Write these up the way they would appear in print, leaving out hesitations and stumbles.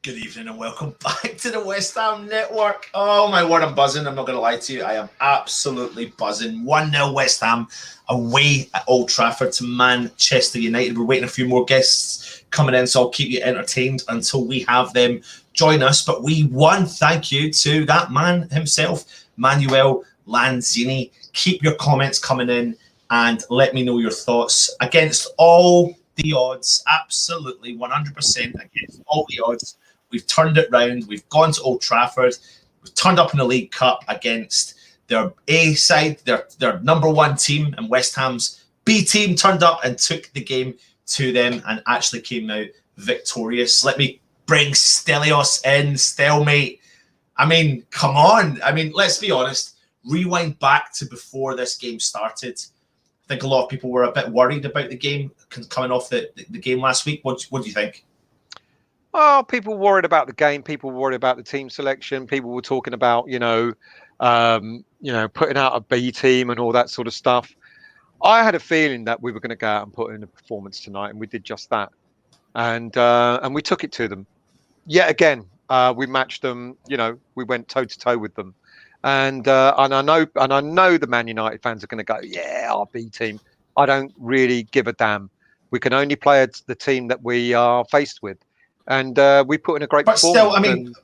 Good evening and welcome back to the West Ham Network. Oh my word, I'm buzzing. I'm not going to lie to you. I am absolutely buzzing. 1-0 West Ham away at Old Trafford to Manchester United. We're waiting a few more guests coming in, so I'll keep you entertained until we have them join us. But we won. Thank you to that man himself, Manuel Lanzini. Keep your comments coming in and let me know your thoughts. Against all the odds, absolutely 100% against all the odds. We've turned it round. We've gone to Old Trafford. We've turned up in the League Cup against their A side, their number one team, and West Ham's B team turned up and took the game to them and actually came out victorious. Let me bring Stelios in. Stelmate. I mean, come on. I mean, let's be honest. Rewind back to before this game started. I think a lot of people were a bit worried about the game coming off the game last week. What do you think? Oh, people worried about the game. People worried about the team selection. People were talking about, putting out a B team and all that sort of stuff. I had a feeling that we were going to go out and put in a performance tonight, and we did just that. And we took it to them. Yet again, we matched them. We went toe to toe with them. And I know the Man United fans are going to go, yeah, our B team. I don't really give a damn. We can only play the team that we are faced with. And we put in a great performance. But still, I mean,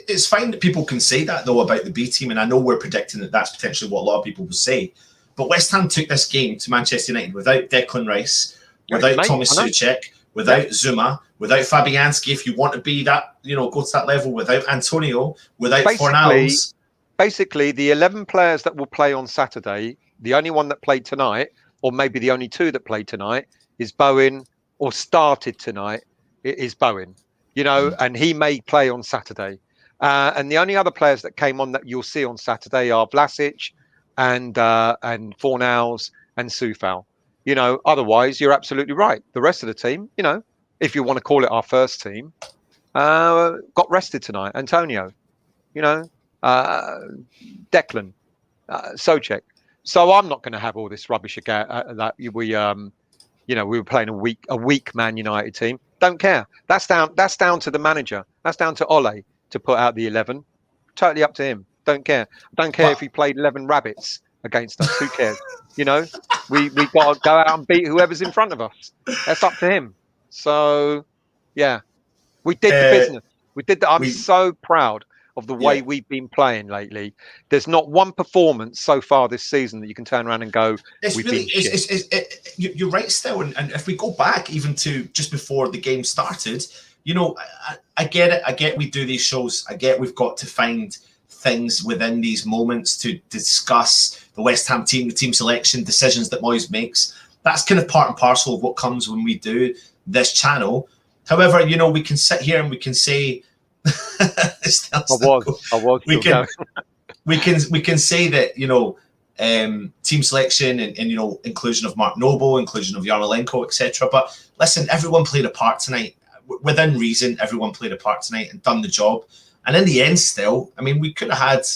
it's fine that people can say that, though, about the B team. And I know we're predicting that that's potentially what a lot of people will say. But West Ham took this game to Manchester United without Declan Rice, without Thomas Souček, without Zuma, without Fabianski, if you want to be that, go to that level, without Antonio, without Fornals. Basically, the 11 players that will play on Saturday, the only one that played tonight, or maybe the only two that played tonight, is Bowen, or started tonight. It is Bowen, and he may play on Saturday. And the only other players that came on that you'll see on Saturday are Vlasic and Fornals and Soufal. Otherwise, you're absolutely right. The rest of the team, if you want to call it our first team, got rested tonight. Antonio, Declan, Souček. So I'm not going to have all this rubbish again that we were playing a weak Man United team. Don't care. That's down to the manager. That's down to Ole to put out the 11. Totally up to him. Don't care. Don't care if he played 11 rabbits against us. Who cares? We got to go out and beat whoever's in front of us. That's up to him. So, yeah, we did the business. We did that. I'm so proud of the way we've been playing lately. There's not one performance so far this season that you can turn around and go, you're right still. And if we go back even to just before the game started, I get it. I get we do these shows. I get we've got to find things within these moments to discuss the West Ham team, the team selection, decisions that Moyes makes. That's kind of part and parcel of what comes when we do this channel. However, we can sit here and we can say, we can say that team selection and inclusion of Mark Noble, inclusion of Yarmolenko, etc. But listen, everyone played a part tonight. Within reason, everyone played a part tonight and done the job. And in the end, still, I mean, we could have had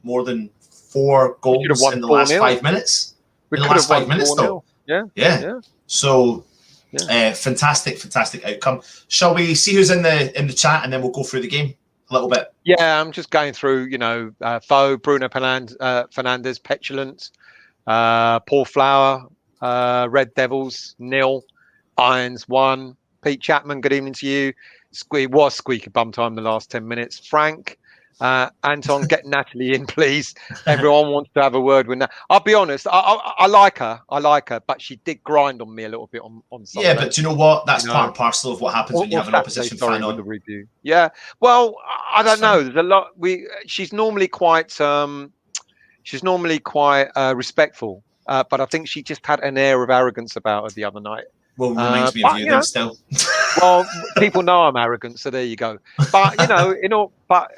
more than 4 goals in the last 5 minutes. In the last 5 minutes, though. Yeah. So. Yeah. Fantastic outcome. Shall we see who's in the chat and then we'll go through the game a little bit? Yeah, I'm just going through, Fo, Bruno Fernandes, Petulant, Paul Flower, Red Devils, 0, Irons 1, Pete Chapman, good evening to you. It was squeaky bum time the last 10 minutes. Frank, Anton, get Natalie in, please. Everyone wants to have a word with Natalie. I'll be honest, I like her, but she did grind on me a little bit on Sunday. Yeah, but do you know what? That's part and parcel of what happens when you have an opposition fan on the review. Yeah, well, I don't know. There's a lot. She's normally quite respectful, but I think she just had an air of arrogance about her the other night. Well, reminds me of you then still. Well, people know I'm arrogant, so there you go. But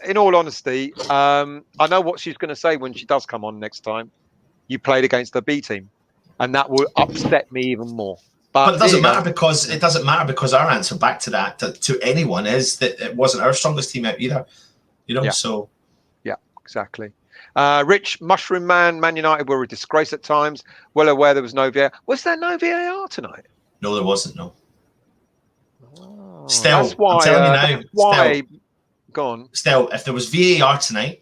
in all honesty, I know what she's going to say when she does come on next time. You played against the B team, and that will upset me even more. But But it there doesn't you go. matter because our answer back to that to anyone is that it wasn't our strongest team out either. Yeah. So yeah, exactly. Rich Mushroom Man United were a disgrace at times. Well aware there was no VAR. Was there no VAR tonight? no, there wasn't. No. Oh, Still, that's why. I'm telling you now. That's why. Go on. Still, if there was VAR tonight,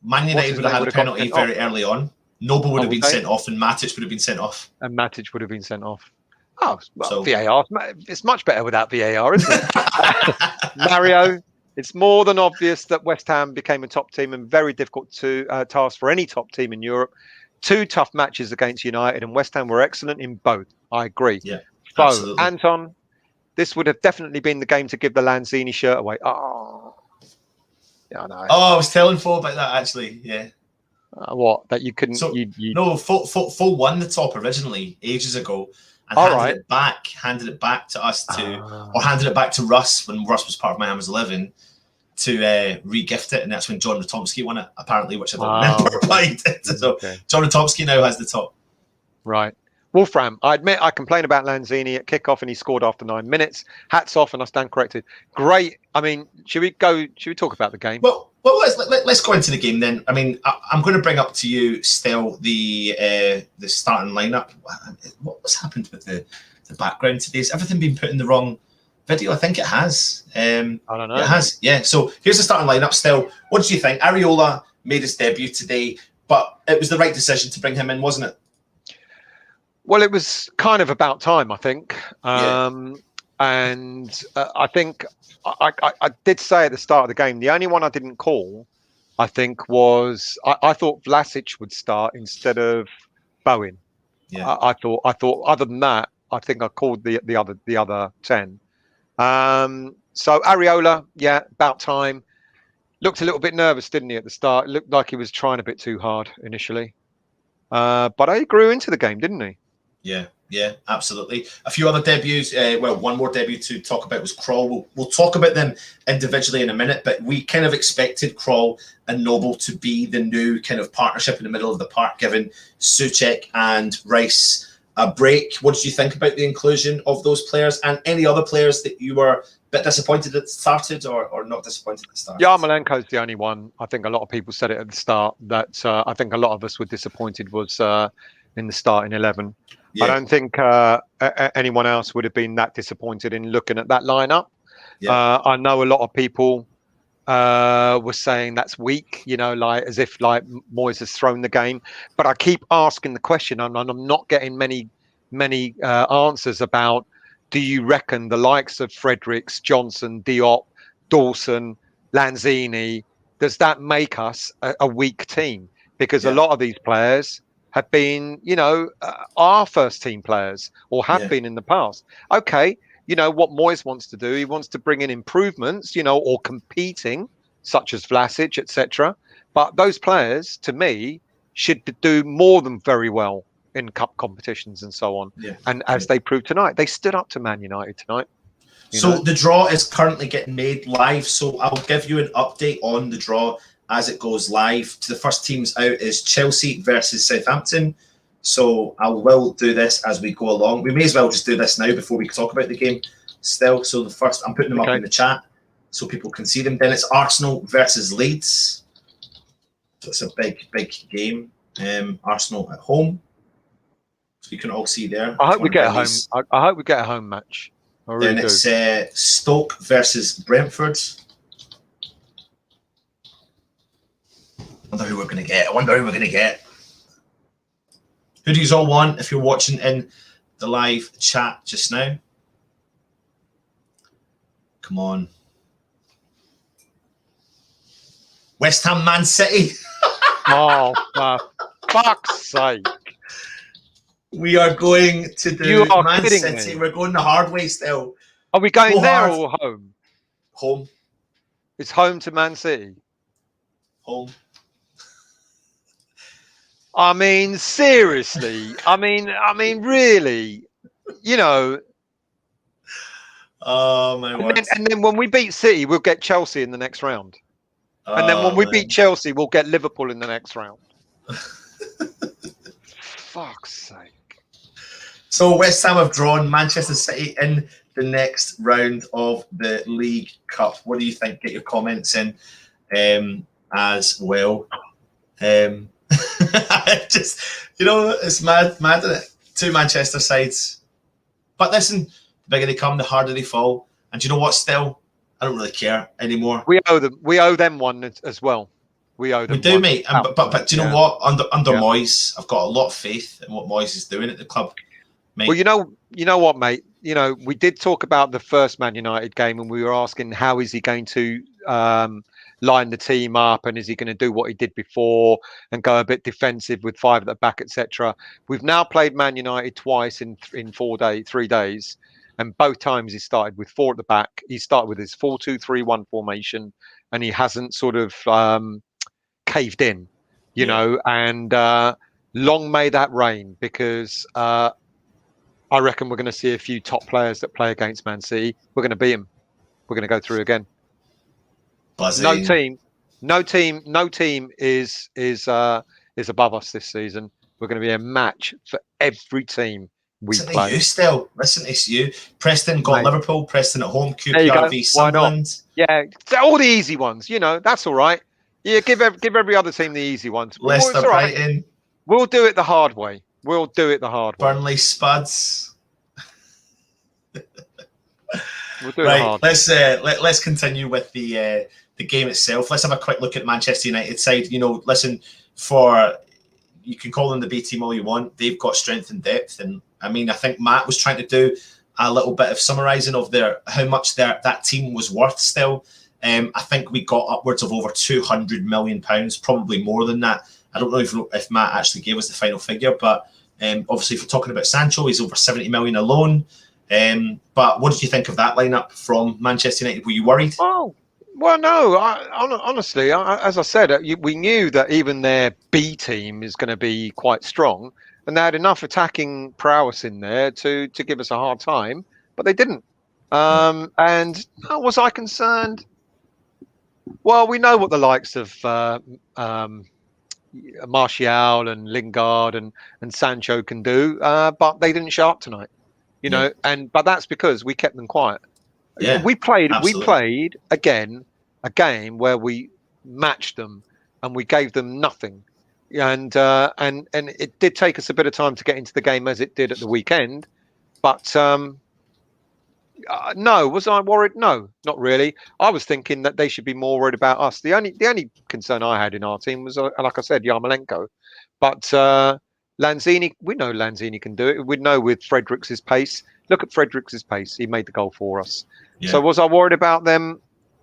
Man United would have had a penalty very early on. Noble would have been sent off, and Matic would have been sent off. And Matic would have been sent off. Oh, well, so, VAR. It's much better without VAR, isn't it? Mario, it's more than obvious that West Ham became a top team and very difficult to task for any top team in Europe. 2 tough matches against United, and West Ham were excellent in both. I agree. Yeah, absolutely. Anton, this would have definitely been the game to give the Lanzini shirt away. Oh, yeah, I know. Oh, I was telling Fo about that actually. Yeah. What? That you couldn't? So, no, Fo won the top originally ages ago, and handed it back to us or handed it back to Russ when Russ was part of Miami's 11 to re-gift it, and that's when John Ratomski won it, apparently, which I don't remember why he did. So John Ratomski now has the top. Right. Wolfram, I admit I complained about Lanzini at kickoff and he scored after 9 minutes. Hats off, and I stand corrected. Great. I mean, should we talk about the game? Well, let's go into the game then. I mean, I'm going to bring up to you still the starting lineup. What's happened with the background today? Has everything been put in the wrong video? I think it has. I don't know. It has, yeah. So here's the starting lineup still. What did you think? Areola made his debut today, but it was the right decision to bring him in, wasn't it? Well, it was kind of about time, I think. Yeah. And I think I did say at the start of the game, the only one I didn't call, I think, was I thought Vlasic would start instead of Bowen. Yeah. I thought other than that, I think I called the other 10. So Areola, yeah, about time. Looked a little bit nervous, didn't he, at the start? It looked like he was trying a bit too hard initially. But he grew into the game, didn't he? Yeah, absolutely. A few other debuts. One more debut to talk about was Krall. We'll talk about them individually in a minute, but we kind of expected Krall and Noble to be the new kind of partnership in the middle of the park, giving Souček and Rice a break. What did you think about the inclusion of those players and any other players that you were a bit disappointed that started or not disappointed that started? Yarmolenko's the only one. I think a lot of people said it at the start that I think a lot of us were disappointed was in the starting 11. Yeah. I don't think anyone else would have been that disappointed in looking at that lineup. Yeah. I know a lot of people were saying that's weak, like as if like Moyes has thrown the game. But I keep asking the question, and I'm not getting many answers about. Do you reckon the likes of Fredericks, Johnson, Diop, Dawson, Lanzini, does that make us a weak team? Because a lot of these players have been, our first team players or have been in the past. Okay, what Moyes wants to do, he wants to bring in improvements, or competing, such as Vlasic, etc. But those players, to me, should do more than very well in cup competitions and so on. Yeah. And as they proved tonight, they stood up to Man United tonight. So the draw is currently getting made live. So I'll give you an update on the draw as it goes live. The first teams out is Chelsea versus Southampton. So I will do this as we go along. We may as well just do this now before we talk about the game still. So the first, I'm putting them up in the chat so people can see them. Then it's Arsenal versus Leeds. So it's a big game. Arsenal at home. So you can all see there. I hope we get a home. I hope we get a home match. Then it's Stoke versus Brentford. I wonder who we're going to get. Who do you all want if you're watching in the live chat just now? Come on. West Ham, Man City. Oh, for fuck's sake. We are going to do Man City. We're going the hard way still. Are we going there or home? Home. It's home to Man City. Home. I mean, seriously. I mean, really. Oh my word! And then when we beat City, we'll get Chelsea in the next round. And then when we beat Chelsea, we'll get Liverpool in the next round. Fuck's sake. So West Ham have drawn Manchester City in the next round of the League Cup. What do you think? Get your comments in as well. Just, it's mad, isn't it? Two Manchester sides. But listen, the bigger they come, the harder they fall. And do you know what? Still, I don't really care anymore. We owe them one as well. We owe them. We do, one. mate. But do you know what? Under Moyes, I've got a lot of faith in what Moyes is doing at the club. Mate. Well, you know what, mate. We did talk about the first Man United game, and we were asking how is he going to line the team up, and is he going to do what he did before and go a bit defensive with 5 at the back, etc. We've now played Man United twice in 3 days, and both times he started with 4 at the back. He started with his 4-2-3-1 formation, and he hasn't sort of caved in, you know. And long may that reign, because I reckon we're going to see a few top players that play against Man City. We're going to beat them. We're going to go through again. Buzzing. No team is above us this season. We're going to be a match for every team we play. You still listen. It's you. Preston got Liverpool. Preston at home. QPR v Sunderland. Yeah, all the easy ones. That's all right. Yeah, give every other team the easy ones. Leicester, Brighton. Right. We'll do it the hard way. Burnley, Spuds. We'll do it hard. Let's continue with the game itself. Let's have a quick look at Manchester United side. Listen, you can call them the B team all you want. They've got strength and depth, and I think Matt was trying to do a little bit of summarising of how much that team was worth still. I think we got upwards of over £200 million, probably more than that. I don't know if Matt actually gave us the final figure, but obviously if we're talking about Sancho, he's over 70 million alone. But what did you think of that lineup from Manchester United? Were you worried? Well, no. Honestly, as I said, we knew that even their B team is going to be quite strong, and they had enough attacking prowess in there to give us a hard time, but they didn't. And was I concerned? Well, we know what the likes of Martial and Lingard and Sancho can do, but they didn't show up tonight, but that's because we kept them quiet. Yeah, we played absolutely. again a game where we matched them and we gave them nothing, and it did take us a bit of time to get into the game, as it did at the weekend. But no, was I worried? No, not really. I was thinking that they should be more worried about us. The only concern I had in our team was, like I said, Yarmolenko. But Lanzini, we know Lanzini can do it. We know with Fredericks' pace. Look at Fredericks' pace. He made the goal for us. Yeah. So was I worried about them?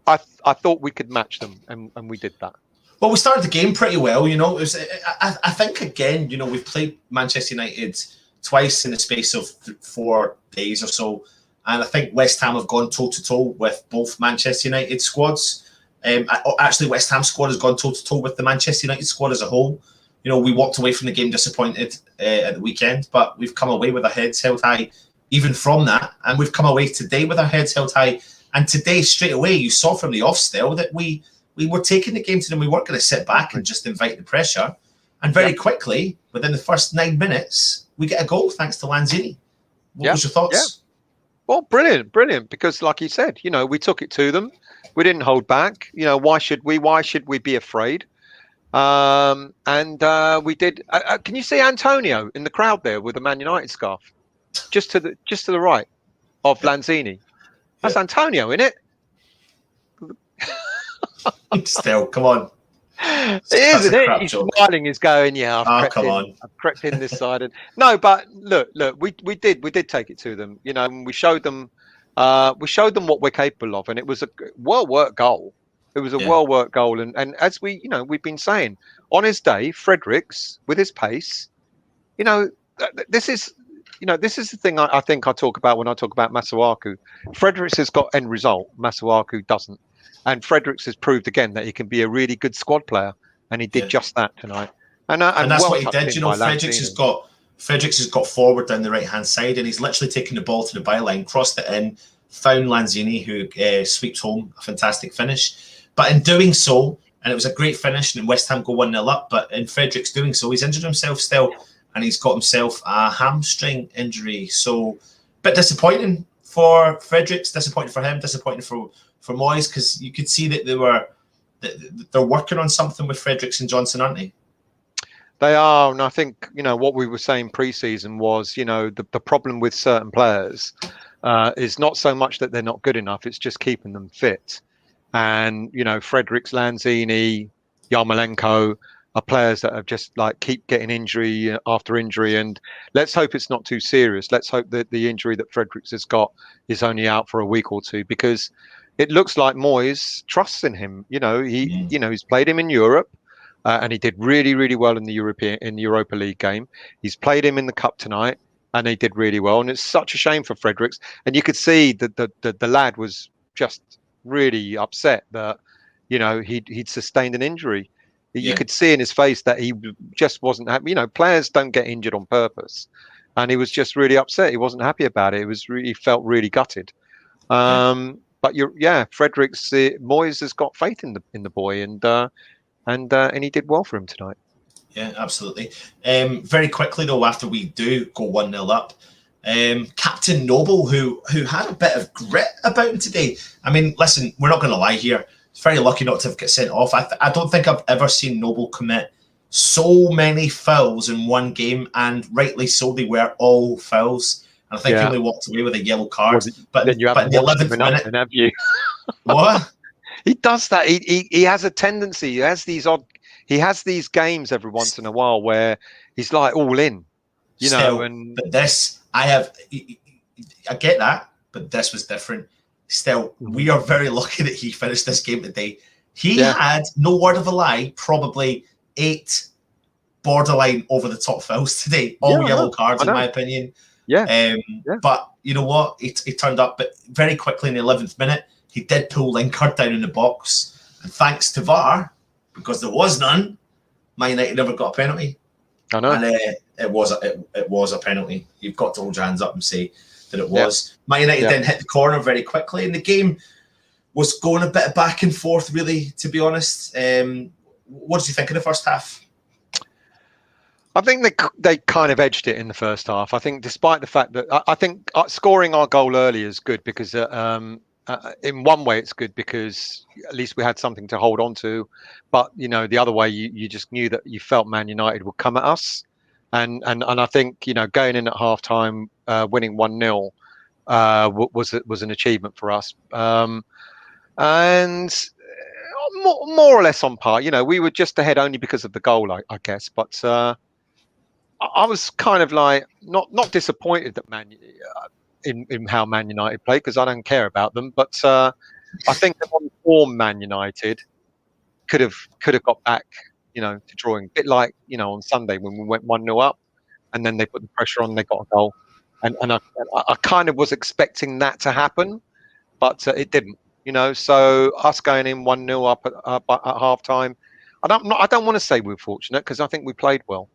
I thought we could match them, and we did that. Well, we started the game pretty well. I think, again, we've played Manchester United twice in the space of 4 days or so. And I think West Ham have gone toe-to-toe with both Manchester United squads. Actually, West Ham squad has gone toe-to-toe with the Manchester United squad as a whole. We walked away from the game disappointed at the weekend, but we've come away with our heads held high even from that. And we've come away today with our heads held high. And today, straight away, you saw from the off still that we were taking the game to them. We weren't going to sit back and just invite the pressure. And very quickly, within the first 9 minutes, we get a goal thanks to Lanzini. What was your thoughts? Yeah. Well, brilliant. Because like you said, we took it to them. We didn't hold back. Why should we? Why should we be afraid? And we did. Can you see Antonio in the crowd there with the Man United scarf, just to the right of Lanzini? That's Antonio, isn't it? Still, come on. It is, isn't it? He's smiling. He's going, yeah. I've crept in this side. And no, but look. We did take it to them. And we showed them. We showed them what we're capable of, and it was a well-worked goal. It was a well-worked goal, and as we've been saying, on his day, Fredericks with his pace, this is the thing I think I talk about when I talk about Masuaku. Fredericks has got end result. Masuaku doesn't. And Fredericks has proved again that he can be a really good squad player, and he did just that tonight. And that's what he did. Fredericks has got forward down the right hand side, and he's literally taken the ball to the byline, crossed it in, found Lanzini, who sweeps home a fantastic finish. But in doing so, and it was a great finish, and West Ham go 1-0 up, but in Fredericks doing so, he's injured himself still, and he's got himself a hamstring injury. So, a bit disappointing for Fredericks, disappointing for him, disappointing for Moyes, because you could see that they're working on something with Fredericks and Johnson, aren't they? They are, and I think, what we were saying pre-season was, the problem with certain players is not so much that they're not good enough, it's just keeping them fit. And, Fredericks, Lanzini, Yarmolenko are players that have just keep getting injury after injury. And let's hope it's not too serious. Let's hope that the injury that Fredericks has got is only out for a week or two, because it looks like Moyes trusts in him. He's played him in Europe. And he did really, really well in the Europa League game. He's played him in the cup tonight, and he did really well. And it's such a shame for Fredericks. And you could see that the lad was just really upset that he'd sustained an injury. You could see in his face that he just wasn't happy. Players don't get injured on purpose, and he was just really upset. He wasn't happy about it. He felt really gutted. But Fredericks, Moyes has got faith in the boy, and he did well for him tonight. Yeah, absolutely. Very quickly though, after we do go 1-0 up, Captain Noble, who had a bit of grit about him today. I mean, listen, we're not going to lie here. He's very lucky not to have got sent off. I don't think I've ever seen Noble commit so many fouls in one game, and rightly so. They were all fouls. And I think he only walked away with a yellow card. But in the 11th minute, have you? What? He does that. He has a tendency. He has these games every once in a while where he's all in, But this, I get that, but this was different. Still, we are very lucky that he finished this game today. He had, no word of a lie, probably 8 borderline over the top fouls today. All yellow cards, in my opinion. But you know what? He turned up, but very quickly in the 11th minute, he did pull Linkard down in the box. And thanks to VAR, because there was none, Man United never got a penalty. I know. And it was a penalty. You've got to hold your hands up and say that it was. Man United then hit the corner very quickly, and the game was going a bit back and forth, really, to be honest. What did you think of the first half? I think they kind of edged it in the first half. I think, despite the fact that I think scoring our goal early is good, because in one way it's good because at least we had something to hold on to. But the other way, you just knew that you felt Man United would come at us, and I think going in at half time, winning 1-0 was an achievement for us, and more or less on par. We were just ahead only because of the goal, I guess. But I was kind of not disappointed that in how Man United played, because I don't care about them. But I think that on form, Man United could have got back, to drawing. A bit like on Sunday when we went 1-0 up, and then they put the pressure on, they got a goal, and I kind of was expecting that to happen, but it didn't. So us going in 1-0 up at half time, I don't want to say we're fortunate, because I think we played well.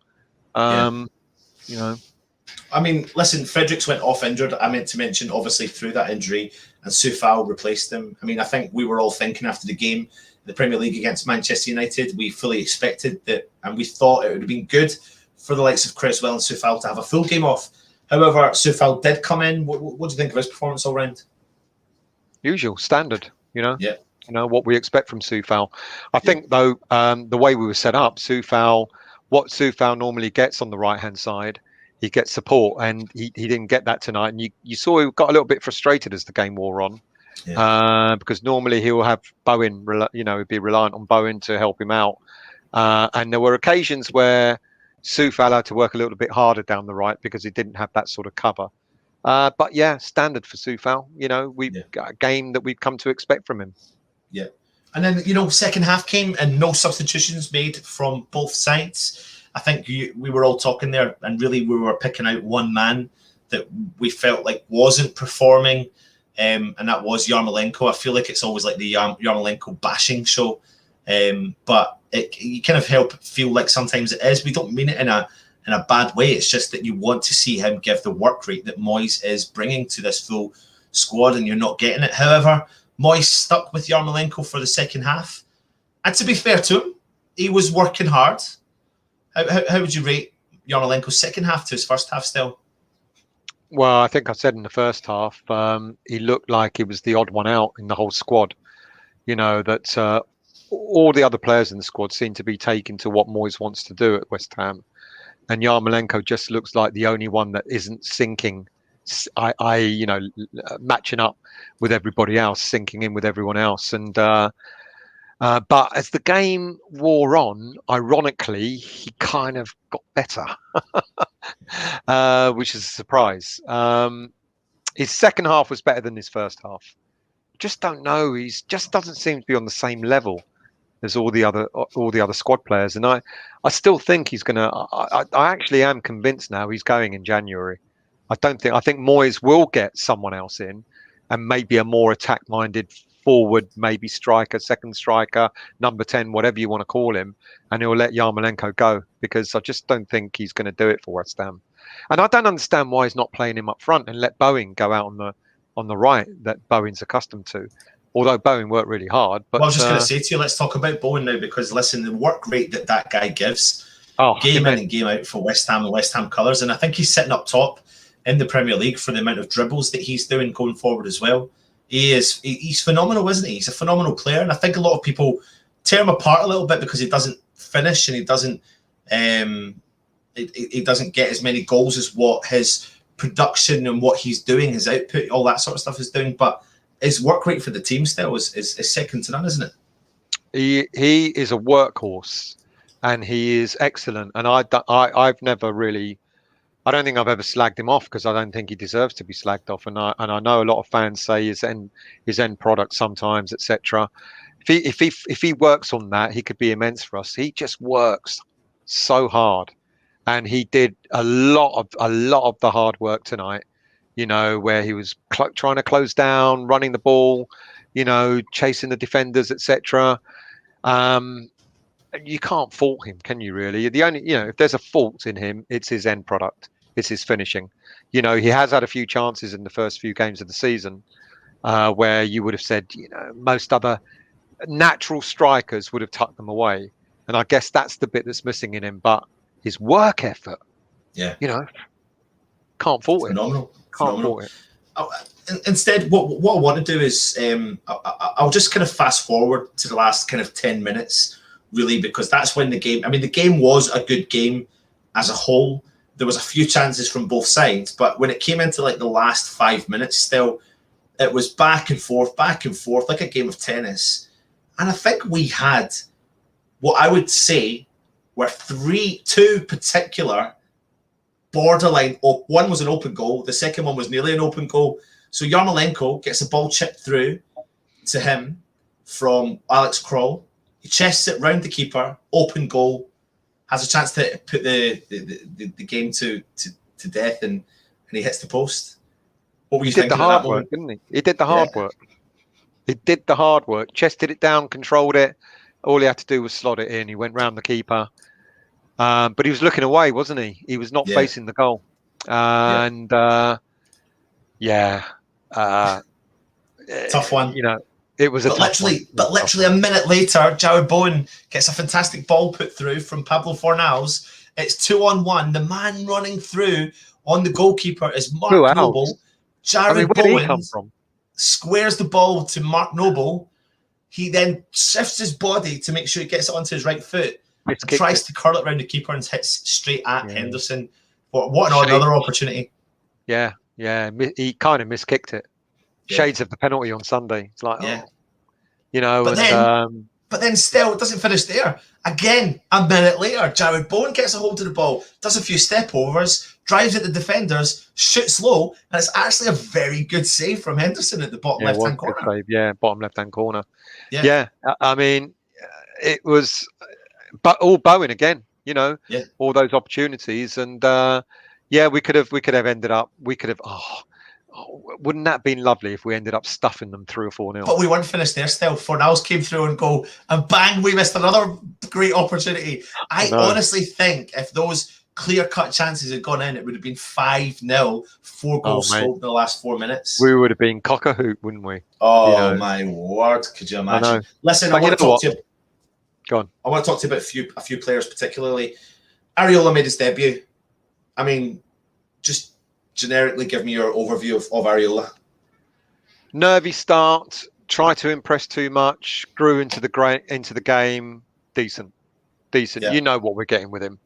I mean, listen, Fredericks went off injured. I meant to mention, obviously, through that injury, and Soufal replaced him. I mean, I think we were all thinking after the game in the Premier League against Manchester United, we fully expected that, and we thought it would have been good for the likes of Creswell and Soufal to have a full game off. However, Soufal did come in. What do you think of his performance all round? Usual, standard, what we expect from Soufal. I think, though, the way we were set up, what Soufal normally gets on the right-hand side, he gets support, and he didn't get that tonight. And you saw he got a little bit frustrated as the game wore on, because normally he will have Bowen, he'd be reliant on Bowen to help him out. And there were occasions where Soufal had to work a little bit harder down the right because he didn't have that sort of cover. But standard for Soufal. We've got a game that we've come to expect from him. Yeah. And then, second half came and no substitutions made from both sides. I think we were all talking there, and really we were picking out one man that we felt like wasn't performing, and that was Yarmolenko. I feel like it's always like the Yarmolenko bashing show, but you kind of help feel like sometimes it is. We don't mean it in a bad way. It's just that you want to see him give the work rate that Moyes is bringing to this full squad and you're not getting it. However, Moyes stuck with Yarmolenko for the second half. And to be fair to him, he was working hard. How would you rate Yarmolenko's second half to his first half still? Well, I think I said in the first half, he looked like he was the odd one out in the whole squad. That all the other players in the squad seem to be taken to what Moyes wants to do at West Ham. And Yarmolenko just looks like the only one that isn't sinking, matching up with everybody else, sinking in with everyone else. And but as the game wore on, ironically, he kind of got better, which is a surprise. His second half was better than his first half. Just don't know. He's just doesn't seem to be on the same level as all the other squad players. And I still think he's gonna. I actually am convinced now he's going in January. I think Moyes will get someone else in, and maybe a more attack-minded forward, maybe striker, second striker, number 10, whatever you want to call him, and he'll let Yarmolenko go, because I just don't think he's going to do it for West Ham. And I don't understand why he's not playing him up front and let Bowen go out on the right that Bowen's accustomed to. Although Bowen worked really hard. But I was just going to say to you, let's talk about Bowen now, because listen, the work rate that guy gives, game in and game out for West Ham and West Ham colours, and I think he's sitting up top in the Premier League for the amount of dribbles that he's doing going forward as well. He's phenomenal, isn't he? He's a phenomenal player, and I think a lot of people tear him apart a little bit because he doesn't finish and he doesn't get as many goals as what his production and what he's doing, his output, all that sort of stuff is doing. But his work rate for the team still is second to none, isn't it? He is a workhorse, and he is excellent. And I've never really. I don't think I've ever slagged him off, because I don't think he deserves to be slagged off. And I know a lot of fans say his end product sometimes, etc. If he works on that, he could be immense for us. He just works so hard, and he did a lot of the hard work tonight. Where he was trying to close down, running the ball, chasing the defenders, etc. You can't fault him, can you? Really, the only if there's a fault in him, it's his end product. It's his finishing. He has had a few chances in the first few games of the season where you would have said, most other natural strikers would have tucked them away. And I guess that's the bit that's missing in him. But his work effort, can't fault it. Phenomenal. Can't fault it. Instead, what I want to do is I'll just kind of fast forward to the last kind of 10 minutes, really, because that's when the game was a good game as a whole. There was a few chances from both sides, but when it came into like the last 5 minutes, still, it was back and forth, like a game of tennis. And I think we had what I would say were two particular borderline. One was an open goal. The second one was nearly an open goal. So Yarmolenko gets a ball chipped through to him from Alex Kroll. He chests it round the keeper, open goal, has a chance to put the game to death, and he hits the post. What were you thinking? He did the hard work, didn't he? He did the hard work. He did the hard work. Chested it down, controlled it. All he had to do was slot it in. He went round the keeper, but he was looking away, wasn't he? He was not facing the goal, and tough one. It was literally a minute later, Jared Bowen gets a fantastic ball put through from Pablo Fornals. It's 2-on-1. The man running through on the goalkeeper is Mark Noble. Jared Bowen squares the ball to Mark Noble. He then shifts his body to make sure he gets it onto his right foot. Tries to curl it around the keeper and hits straight at Henderson. What another opportunity. Yeah. He kind of miskicked it. Shades of the penalty on Sunday. It's like, but then still, it doesn't finish there. Again, a minute later, Jared Bowen gets a hold of the ball, does a few step overs, drives at the defenders, shoots low, and it's actually a very good save from Henderson at the bottom left-hand corner. Save. Bottom left-hand corner. Yeah. I mean, it was, but all Bowen again. All those opportunities, and we could have ended up. Wouldn't that have been lovely if we ended up stuffing them 3 or 4-0? But we weren't finished there still. Fornals came through and goal, and bang, we missed another great opportunity. I honestly think if those clear-cut chances had gone in, it would have been 5-0, 4 goals scored in the last 4 minutes. We would have been cock-a-hoot, wouldn't we? Oh, my word. Could you imagine? Listen, I want to talk to you. Go on. I want to talk to you about a few players, particularly. Areola made his debut. I mean, just generically give me your overview of Areola. Nervy start, try to impress too much, grew into the game, decent. Yeah. You know what we're getting with him.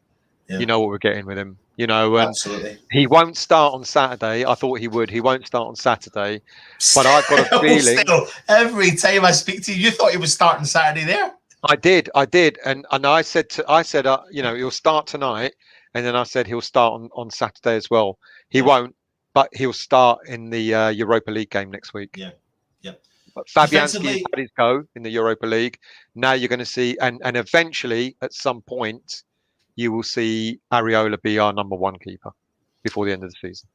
Yeah. You know what we're getting with him. You know, and absolutely. He won't start on Saturday. I thought he would. He won't start on Saturday. But I've got a feeling. Still, every time I speak to you, you thought he was starting Saturday there. I did, and I said, you know, he'll start tonight, and then I said he'll start on Saturday as well. He won't, but he'll start in the Europa League game next week. Yeah. But Fabianski's had his go in the Europa League. Now you're going to see, and eventually at some point, you will see Areola be our number 1 keeper before the end of the season.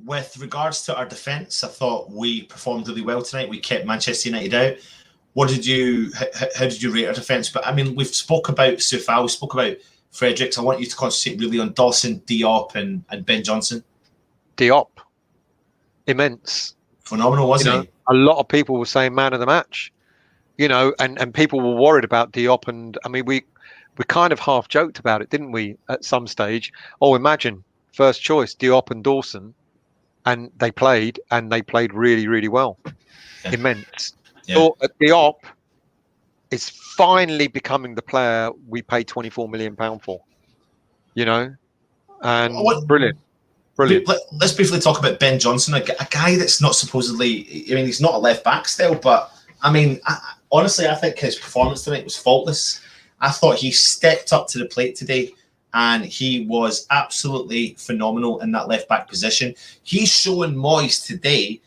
With regards to our defence, I thought we performed really well tonight. We kept Manchester United out. How did you rate our defence? But I mean, we've spoke about Soufal, we spoke about Fredericks. I want you to concentrate really on Dawson, Diop, and Ben Johnson. Diop, immense, phenomenal, wasn't he? A lot of people were saying man of the match, you know, and people were worried about Diop. And I mean, we kind of half joked about it, didn't we? At some stage, imagine first choice Diop and Dawson, and they played really, really well. Yeah. Immense. Yeah. So Diop is finally becoming the player we paid £24 million for, you know, and brilliant. Let's briefly talk about Ben Johnson, a guy that's not supposedly, I mean, he's not a left back still, but I mean, honestly, I think his performance tonight was faultless. I thought he stepped up to the plate today and he was absolutely phenomenal in that left back position. He's showing Moyes today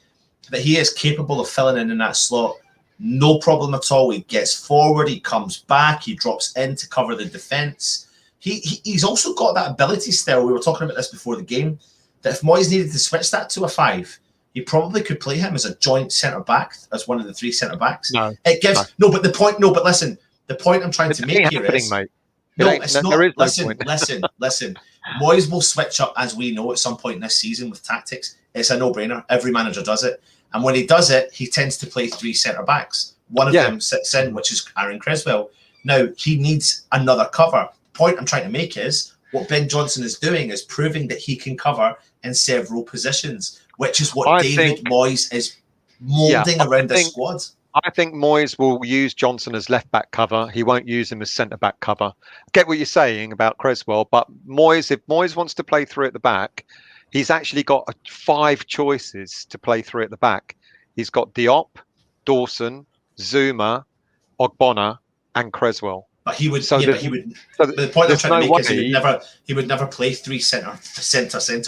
that he is capable of filling in that slot. No problem at all. He gets forward, he comes back, he drops in to cover the defence. He's also got that ability still. We were talking about this before the game, that if Moyes needed to switch that to a 5, he probably could play him as a joint centre-back, as one of the 3 centre-backs. No. But listen, the point I'm trying to make here is... Mate. Listen. Moyes will switch up, as we know, at some point this season with tactics. It's a no-brainer. Every manager does it. And when he does it, he tends to play 3 centre-backs. One of them sits in, which is Aaron Creswell. Now, he needs another cover. The point I'm trying to make is what Ben Johnson is doing is proving that he can cover in several positions, which is what David Moyes is moulding around this squad. I think Moyes will use Johnson as left-back cover. He won't use him as centre-back cover. I get what you're saying about Creswell, but if Moyes wants to play 3 at the back, he's actually got 5 choices to play 3 at the back. He's got Diop, Dawson, Zuma, Ogbonna, and Creswell. But he would. The point I'm trying to make is he would never play 3 centre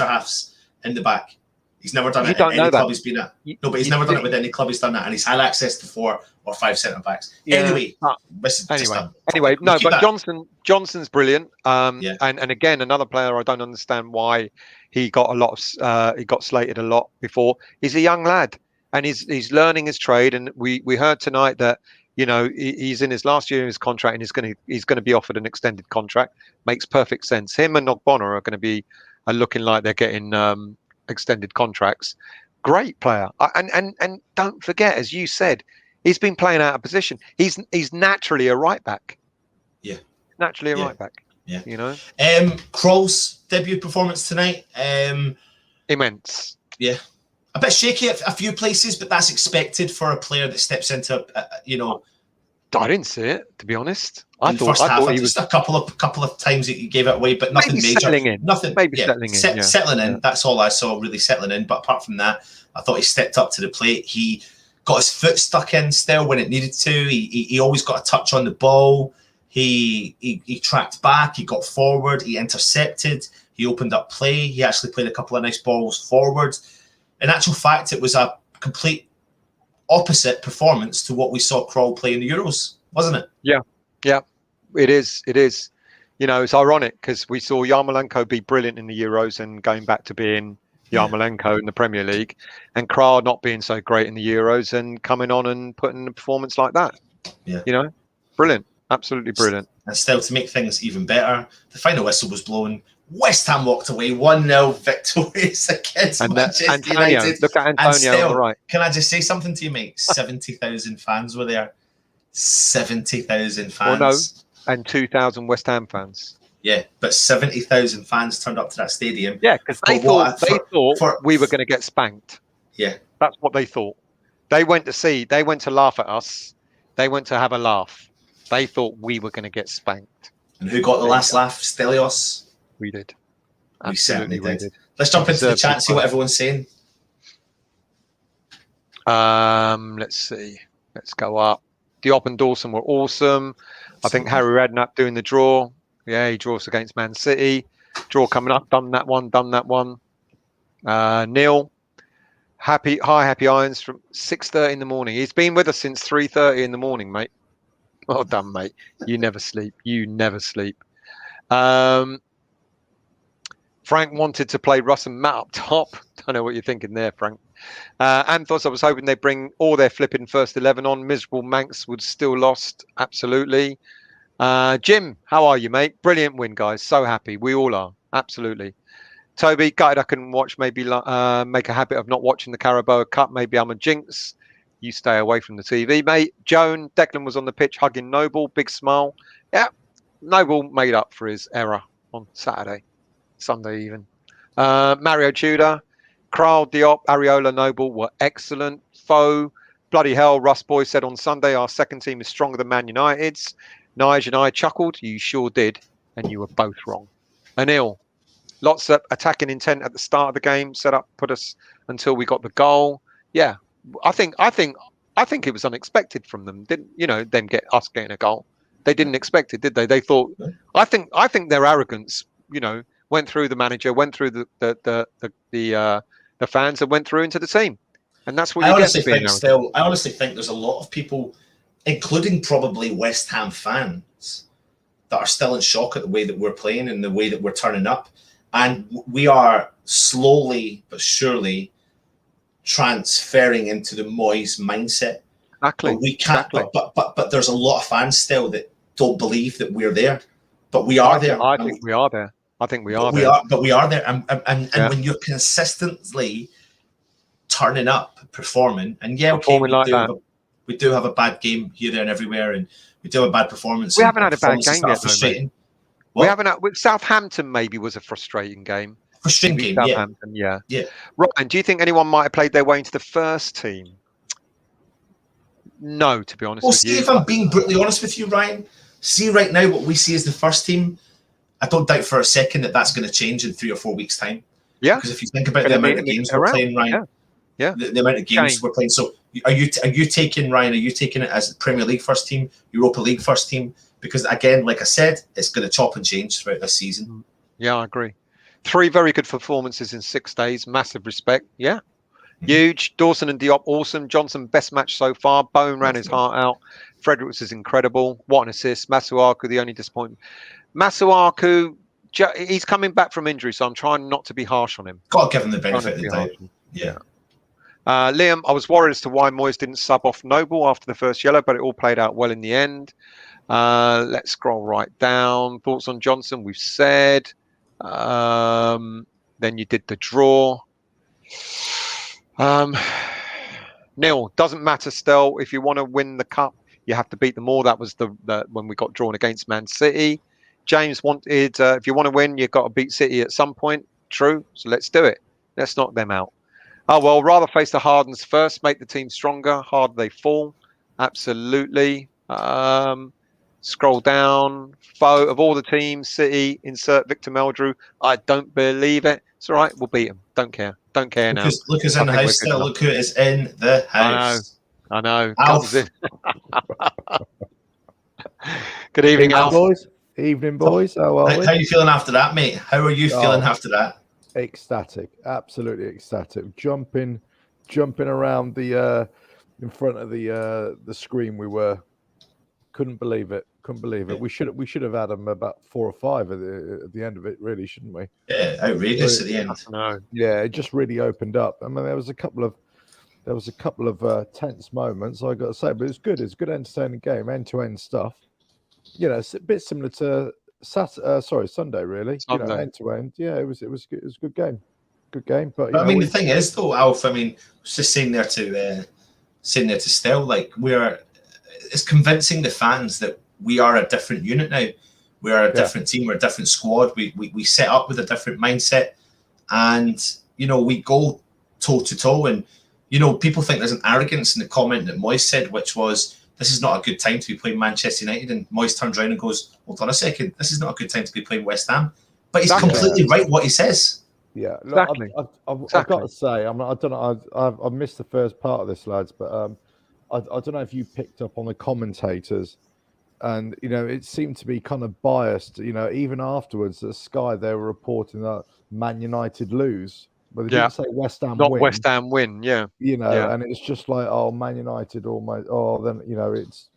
halves in the back. He's never done it at any club he's been at. No, but he's never done it with any club he's done that, and he's had access to 4 or 5 centre backs. Anyway, Johnson's brilliant. And again, another player I don't understand why he got he got slated a lot before. He's a young lad, and he's learning his trade. And we heard tonight that, you know, he's in his last year of his contract, and he's going to be offered an extended contract. Makes perfect sense. Him and Ogbonna are going to be looking like they're getting extended contracts. Great player, and don't forget, as you said, he's been playing out of position. He's naturally a right back. Yeah, naturally a right back. Yeah, you know. Kroll's debut performance tonight. Immense. Yeah. A bit shaky at a few places, but that's expected for a player that steps into, I didn't see it, to be honest. I thought he was a couple of times he gave it away, but nothing major. Settling in. Nothing. Maybe settling in. Settling in. That's all I saw, really settling in. But apart from that, I thought he stepped up to the plate. He got his foot stuck in still when it needed to. He always got a touch on the ball. He tracked back. He got forward. He intercepted. He opened up play. He actually played a couple of nice balls forward. In actual fact, it was a complete opposite performance to what we saw Kroll play in the Euros, wasn't it? Yeah, it is. You know, it's ironic because we saw Yarmolenko be brilliant in the Euros and going back to being Yarmolenko in the Premier League, and Kroll not being so great in the Euros and coming on and putting a performance like that. Yeah, you know, brilliant, absolutely brilliant. And still, to make things even better, the final whistle was blown. West Ham walked away 1-0 victorious against Manchester United. Look at Antonio and still, on the right. Can I just say something to you, mate? 70,000 fans were there. 70,000 fans. Well, no, and 2,000 West Ham fans. Yeah, but 70,000 fans turned up to that stadium. Yeah, because they thought we were going to get spanked. Yeah. That's what they thought. They went to laugh at us. They went to have a laugh. They thought we were going to get spanked. And who got the last laugh? Stelios? We did. We certainly did. Let's jump into the chat and see what everyone's saying. Let's see. Let's go up. Diop and Dawson were awesome. I think Harry Redknapp doing the draw. Yeah, he draws against Man City. Draw coming up. Done that one. Neil. Happy Irons from 6:30 in the morning. He's been with us since 3:30 in the morning, mate. Well done, mate. You never sleep. Frank wanted to play Russ and Matt up top. Don't know what you're thinking there, Frank. Anthos, I was hoping they'd bring all their flipping first 11 on. Miserable Manx would still lost. Absolutely. Jim, how are you, mate? Brilliant win, guys. So happy. We all are. Absolutely. Toby, gutted I couldn't watch. Maybe make a habit of not watching the Carabao Cup. Maybe I'm a jinx. You stay away from the TV, mate. Joan, Declan was on the pitch hugging Noble. Big smile. Yeah, Noble made up for his error on Sunday even. Mario Tudor, Kral, Diop, Areola, Noble were excellent. Foe, bloody hell, Russ Boy said on Sunday, our second team is stronger than Man United's. Nige and I chuckled. You sure did. And you were both wrong. Anil, lots of attacking intent at the start of the game. Set up, put us until we got the goal. Yeah, I think it was unexpected from them. Didn't them getting a goal? They didn't expect it, did they? They thought. I think their arrogance, went through the manager, went through the fans, and went through into the team. And that's what I honestly think there's a lot of people, including probably West Ham fans, that are still in shock at the way that we're playing and the way that we're turning up. And we are slowly but surely transferring into the Moyes mindset. Exactly. But we can't. Exactly. But there's a lot of fans still that don't believe that we're there. But we are there. I think we are there. But we are there. And when you're consistently turning up, performing, and we do have a bad game here, there, and everywhere, and we do have a bad performance. We haven't had a bad game yet, frustrating. We haven't had. Southampton maybe was a frustrating game. Southampton, yeah. Ryan, do you think anyone might have played their way into the first team? No, to be honest with you. If I'm being brutally honest with you, Ryan, see right now what we see as the first team, I don't doubt for a second that that's going to change in 3 or 4 weeks' time. Yeah. Because if you think about the amount of games we're playing, Ryan, the amount of games we're playing. So are you taking it as Premier League first team, Europa League first team? Because again, like I said, it's going to chop and change throughout this season. Yeah, I agree. 3 very good performances in 6 days. Massive respect. Yeah. Huge. Dawson and Diop, awesome. Johnson, best match so far. Bowen ran his heart out. Fredericks is incredible. What an assist. Masuaku, the only disappointment. Masuaku, he's coming back from injury, so I'm trying not to be harsh on him. Got to give him the benefit of the doubt. Yeah. Liam, I was worried as to why Moyes didn't sub off Noble after the first yellow, but it all played out well in the end. Let's scroll right down. Thoughts on Johnson, we've said. Then you did the draw. Neil, doesn't matter still. If you want to win the cup, you have to beat them all. That was the when we got drawn against Man City. James wanted, if you want to win, you've got to beat City at some point. True. So let's do it. Let's knock them out. Oh, well, rather face the hardens first, make the team stronger. Harder they fall. Absolutely. Scroll down. Foe of all the teams, City, insert Victor Meldrew. I don't believe it. It's all right. We'll beat them. Don't care. Don't care now. Look who's in the house still. Look who is in the house. I know. Alf. Good evening, Alf. Boys. Evening, boys. How are we? How are you feeling after that, mate? How are you feeling after that? Ecstatic. Absolutely ecstatic. Jumping around the in front of the screen. We were. Couldn't believe it. We should have had them about 4 or 5 at the end of it, really, shouldn't we? Yeah, outrageous at the end. No. Yeah, it just really opened up. I mean, there was a couple of tense moments, I got to say, but it was good. It's a good, entertaining game, end-to-end stuff. It's a bit similar to Sunday, really. You know, Sunday. end to end. Yeah, it was a good game. Good game. But, I mean, the thing is, though, Alf, I mean, I was just saying there to Stell, like, it's convincing the fans that we are a different unit now. We are a different team. We're a different squad. We set up with a different mindset, and you know, we go toe to toe. And you know, people think there's an arrogance in the comment that Moyes said, which was, "This is not a good time to be playing Manchester United." And Moyes turns around and goes, "Hold on a second, this is not a good time to be playing West Ham." But he's completely right what he says. Yeah, look, Exactly. I've got to say, I don't know. I've missed the first part of this, lads, but I don't know if you picked up on the commentators, and you know, it seemed to be kind of biased. You know, even afterwards at Sky, they were reporting that Man United lose, but they didn't say West Ham Not win. West Ham win, yeah. You know, and it's just like, oh, Man United almost. Oh, then you know, it's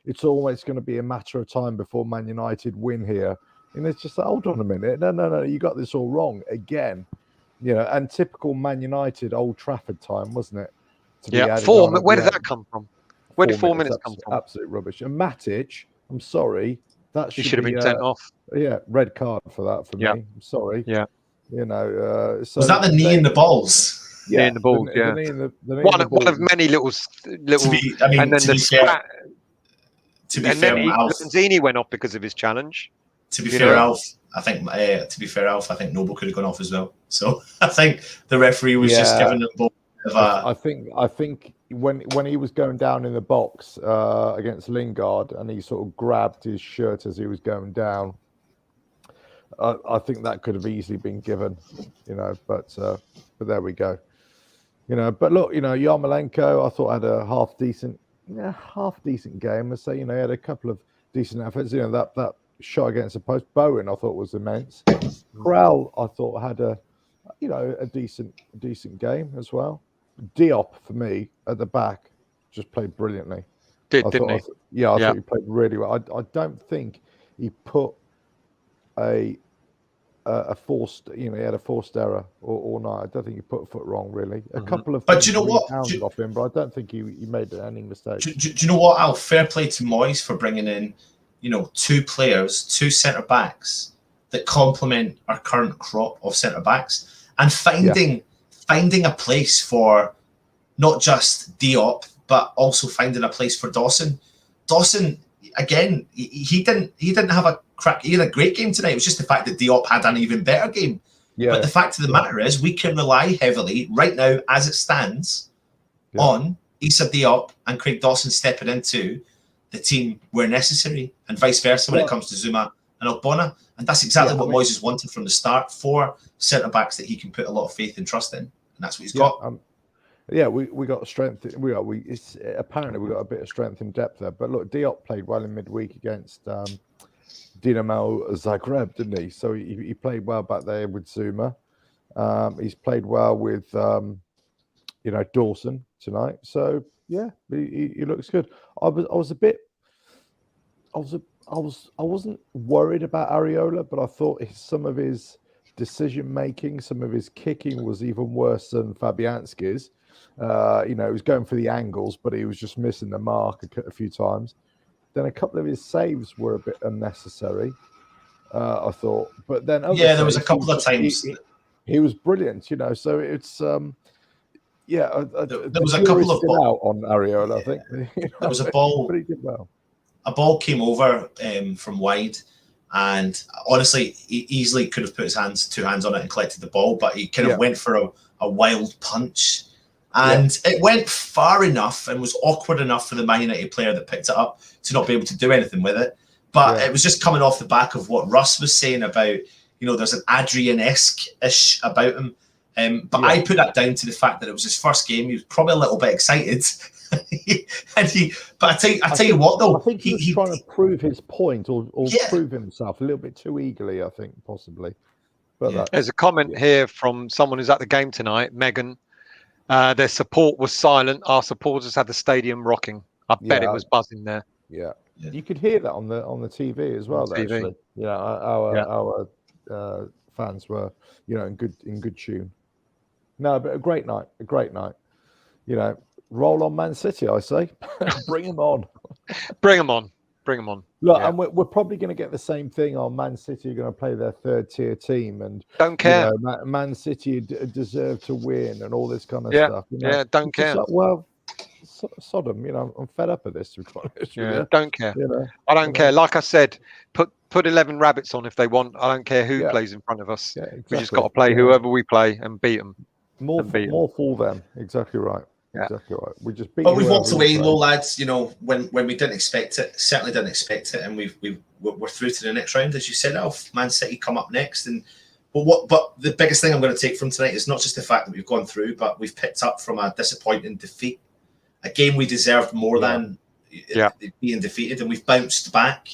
it's always going to be a matter of time before Man United win here. And it's just like, hold on a minute. No, you got this all wrong again. You know, and typical Man United Old Trafford time, wasn't it? Yeah, where did that come from? Where did 4 minutes come from? Absolute rubbish. And Matic, I'm sorry, that should have been sent off. Yeah, red card for that for me. I'm sorry. Yeah. You know, so was that the knee in the balls? Yeah, knee in the balls. The knee in the balls. One of many little. And then Lanzini went off because of his challenge. To be fair, Alf, I think Noble could have gone off as well. So I think the referee was just giving them both. I think when he was going down in the box against Lingard, and he sort of grabbed his shirt as he was going down, I think that could have easily been given, you know. But there we go, you know. But look, you know, Yarmolenko, I thought had a half decent game. I say, you know, he had a couple of decent efforts. You know, that shot against the post. Bowen, I thought, was immense. Krell, I thought, had a decent game as well. Diop, for me, at the back, just played brilliantly. I thought he played really well. I don't think he put a forced, you know, he had a forced error all night. I don't think he put a foot wrong, really. A couple of, but you know what, off him, but I don't think he made any mistakes. Do you know what, Al? Fair play to Moyes for bringing in, you know, two centre backs that complement our current crop of centre backs, and finding a place for not just Diop, but also finding a place for Dawson. Dawson, again, he didn't have a crack. He had a great game tonight. It was just the fact that Diop had an even better game. Yeah. But the fact of the matter is, we can rely heavily right now, as it stands, on Issa Diop and Craig Dawson stepping into the team where necessary, and vice versa when it comes to Zuma and Ogbonna. And that's exactly what Moyes has wanted from the start, for centre backs that he can put a lot of faith and trust in, and that's what he's got. We got strength. Apparently we got a bit of strength and depth there. But look, Diop played well in midweek against Dinamo Zagreb, didn't he? So he played well back there with Zuma. He's played well with Dawson tonight. So yeah, he looks good. I wasn't worried about Areola, but I thought some of his decision making, some of his kicking was even worse than Fabianski's. He was going for the angles, but he was just missing the mark a few times. Then a couple of his saves were a bit unnecessary, I thought. But then there was a couple of times he was brilliant, you know. So it's there was a couple of balls on Areola. I think there was a ball. But he did well. A ball came over from wide, and honestly, he easily could have put his two hands on it and collected the ball, but he kind of went for a wild punch, and it went far enough and was awkward enough for the Man United player that picked it up to not be able to do anything with it. But it was just coming off the back of what Russ was saying about, you know, there's an Adrian-esque-ish about him. I put that down to the fact that it was his first game. He was probably a little bit excited. But I tell you what, though, I think he was trying to prove his point or prove himself a little bit too eagerly, I think, possibly. But there's a comment here from someone who's at the game tonight, Megan. Their support was silent. Our supporters had the stadium rocking. I bet it was buzzing there. Yeah, you could hear that on the TV as well. Actually, our fans were, you know, in good tune. No, but a great night. You know, roll on Man City, I say. Bring them on. Bring them on. Bring them on. Look, Yeah. and we're probably going to get the same thing on Man City are going to play their third-tier team, and Don't care. Man City deserve to win, and all this kind of Yeah. stuff. Yeah. Don't It's just care. like, well, Sodom. I'm fed up of this. To be honest with you. Don't care. I don't you care. know. Like I said, put 11 rabbits on if they want. I don't care who plays in front of us. Yeah, exactly. We just got to play whoever we play and beat them. More for them. Exactly right. Yeah. Exactly right. We just beat. But we've walked away, though, lads. When we didn't expect it, certainly didn't expect it, and we're through to the next round, as you said. Man City come up next, and but the biggest thing I'm going to take from tonight is not just the fact that we've gone through, but we've picked up from a disappointing defeat, a game we deserved more than being defeated, and we've bounced back.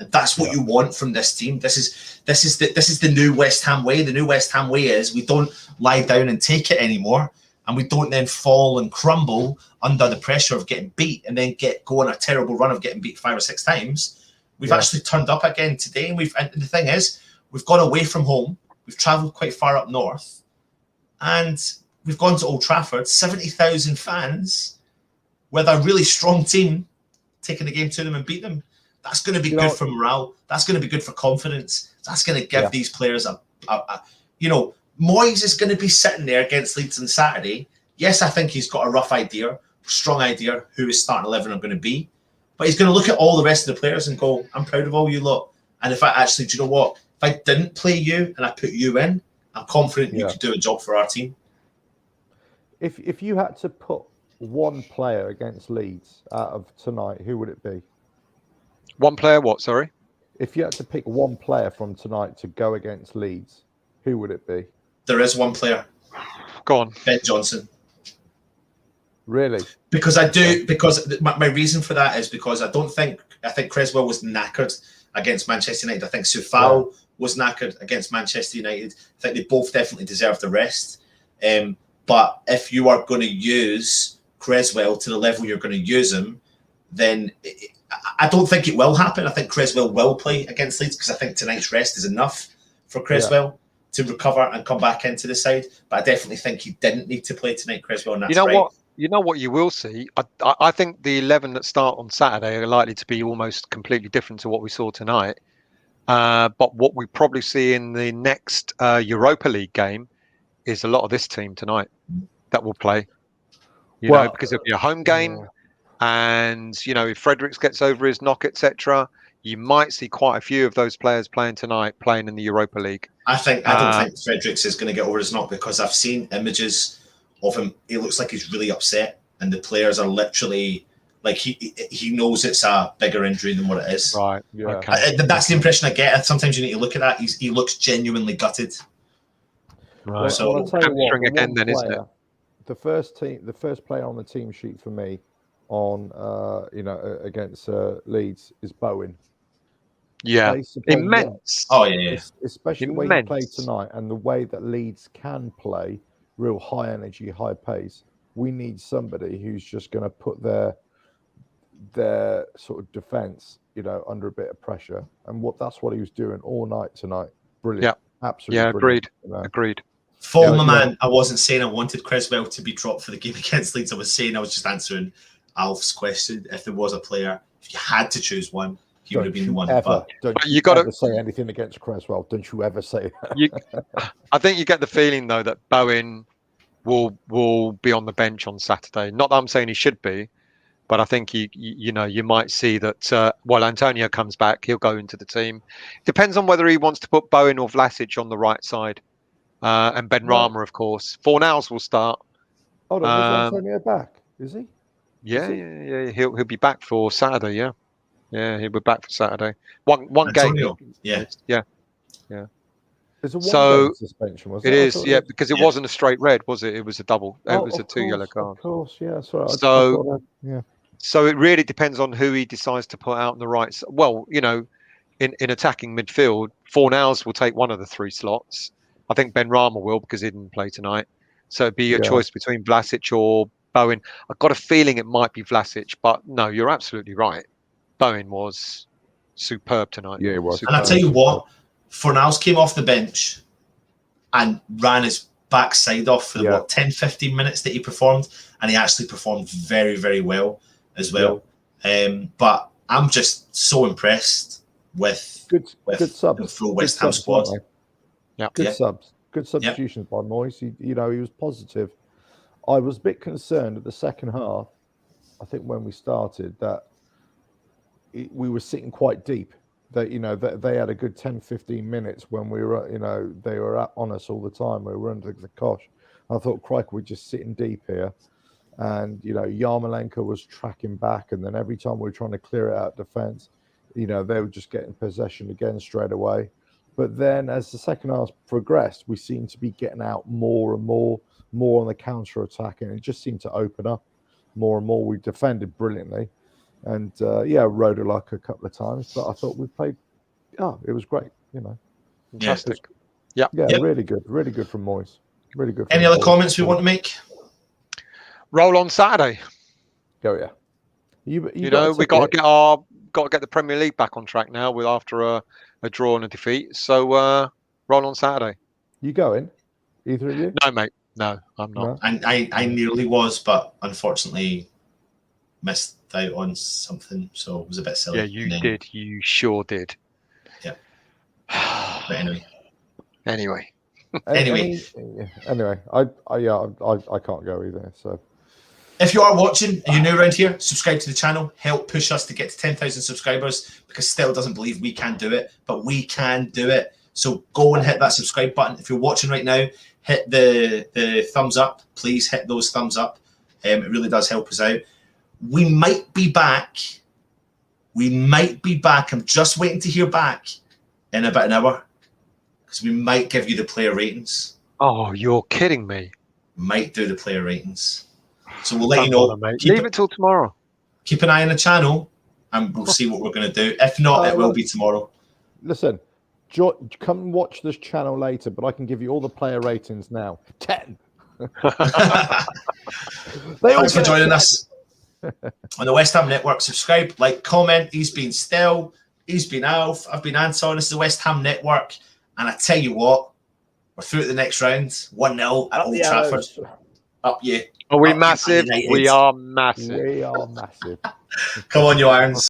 And that's what you want from this team. This is the new West Ham way. The new West Ham way is we don't lie down and take it anymore. And we don't then fall and crumble under the pressure of getting beat and then go on a terrible run of getting beat 5 or 6 times. We've actually turned up again today. And the thing is, we've gone away from home. We've travelled quite far up north. And we've gone to Old Trafford, 70,000 fans with a really strong team taking the game to them and beat them. That's going to be good for morale. That's going to be good for confidence. That's going to give these players Moyes is going to be sitting there against Leeds on Saturday. Yes, I think he's got a rough idea, strong idea who his starting 11 are going to be. But he's going to look at all the rest of the players and go, I'm proud of all you lot. And if I actually, do you know what? If I didn't play you and I put you in, I'm confident you could do a job for our team. If you had to put one player against Leeds out of tonight, who would it be? One player what, sorry? If you had to pick one player from tonight to go against Leeds, who would it be? There is one player. Go on. Ben Johnson. Really? Because my reason for that is because I think Creswell was knackered against Manchester United. I think Soufal was knackered against Manchester United. I think they both definitely deserve the rest. But if you are going to use Creswell to the level you're going to use him, then I don't think it will happen. I think Creswell will play against Leeds because I think tonight's rest is enough for Creswell to recover and come back into the side. But I definitely think he didn't need to play tonight, Creswell. And that's what? You know what you will see? I think the 11 that start on Saturday are likely to be almost completely different to what we saw tonight. But what we probably see in the next Europa League game is a lot of this team tonight that will play. Because it'll be a home game. And, if Fredericks gets over his knock, etc., you might see quite a few of those players playing tonight, playing in the Europa League. I don't think Fredericks is going to get over his knock because I've seen images of him. He looks like he's really upset, and the players are literally like he knows it's a bigger injury than what it is. Right. Yeah. Okay. That's the impression I get. Sometimes you need to look at that. He looks genuinely gutted. Right. Well, so hamstring again, then, isn't it? The first player on the team sheet for me on against Leeds is Bowen. Yeah, immense. Oh yeah. Especially the way he played tonight and the way that Leeds can play, real high energy, high pace. We need somebody who's just going to put their sort of defense, under a bit of pressure. And that's what he was doing all night tonight. Brilliant. Yeah, absolutely. Yeah, brilliant, agreed. My man, I wasn't saying I wanted Creswell to be dropped for the game against Leeds. I was just answering Alf's question. If there was a player, if you had to choose one, he would have been the one. Don't you ever say anything against Creswell. Don't you ever say that. I think you get the feeling, though, that Bowen will be on the bench on Saturday. Not that I'm saying he should be, but I think you might see that while Antonio comes back, he'll go into the team. Depends on whether he wants to put Bowen or Vlasic on the right side. And Ben Rama, of course. Fornals will start. Hold on, is Antonio back? Is he? Yeah. He'll be back for Saturday. Yeah, he'll be back for Saturday. One game. Yeah. It's a one-game suspension, was it? It is, because it wasn't a straight red, was it? It was a double. It was a 2 yellow card. Of course, yeah. Sorry. So it really depends on who he decides to put out on the right. Well, in attacking midfield, Fornals will take one of the 3 slots. I think Ben Rama will because he didn't play tonight. So it'd be a choice between Vlasic or Bowen. I've got a feeling it might be Vlasic, but no, you're absolutely right. Bowen was superb tonight. Yeah, he was. And I'll tell you what, Fornals came off the bench and ran his backside off for the 10, 15 minutes that he performed, and he actually performed very, very well as well. But I'm just so impressed with Good the subs. full Good West Ham subs, squad. weren't they? Yeah. Good Yeah. subs. Good substitutions by Moyes. He was positive. I was a bit concerned at the second half. I think when we started that we were sitting quite deep. That they had a good 10, 15 minutes when we were, they were up on us all the time. We were under the cosh. I thought, crikey, we're just sitting deep here. And, Yarmolenko was tracking back. And then every time we were trying to clear it out defence, they were just getting possession again straight away. But then as the second half progressed, we seemed to be getting out more and more on the counter attack. And it just seemed to open up more and more. We defended brilliantly. And rode a luck a couple of times, but I thought we played. Oh, it was great. Fantastic. Really good from Moyes. Really good. Any other comments we want to make? Roll on Saturday. Go yeah. We got to get the Premier League back on track now. After a draw and a defeat. So roll on Saturday. You going? Either of you? No, mate. No, I'm not. No? I nearly was, but unfortunately missed out on something, so it was a bit silly. Yeah, you did. You sure did. Yeah. But anyway. Anyway, I can't go either. So if you are watching and you're new around here, subscribe to the channel. Help push us to get to 10,000 subscribers, because Still doesn't believe we can do it, but we can do it. So go and hit that subscribe button. If you're watching right now, hit the thumbs up. Please hit those thumbs up. It really does help us out. We might be back. I'm just waiting to hear back in about an hour, because we might give you the player ratings. Oh, you're kidding me. Might do the player ratings. So we'll let you know. Mate. Leave it till tomorrow. Keep an eye on the channel and we'll see what we're going to do. If not, it will be tomorrow. Listen, come and watch this channel later, but I can give you all the player ratings now. 10. Thanks for joining us on the West Ham Network. Subscribe, like, comment. He's been Still. He's been Alf. I've been Anton. This is the West Ham Network. And I tell you what, we're through to the next round. 1-0 at Old Trafford. Up you. Are we massive? We are massive. We are massive. Come on, you Irons.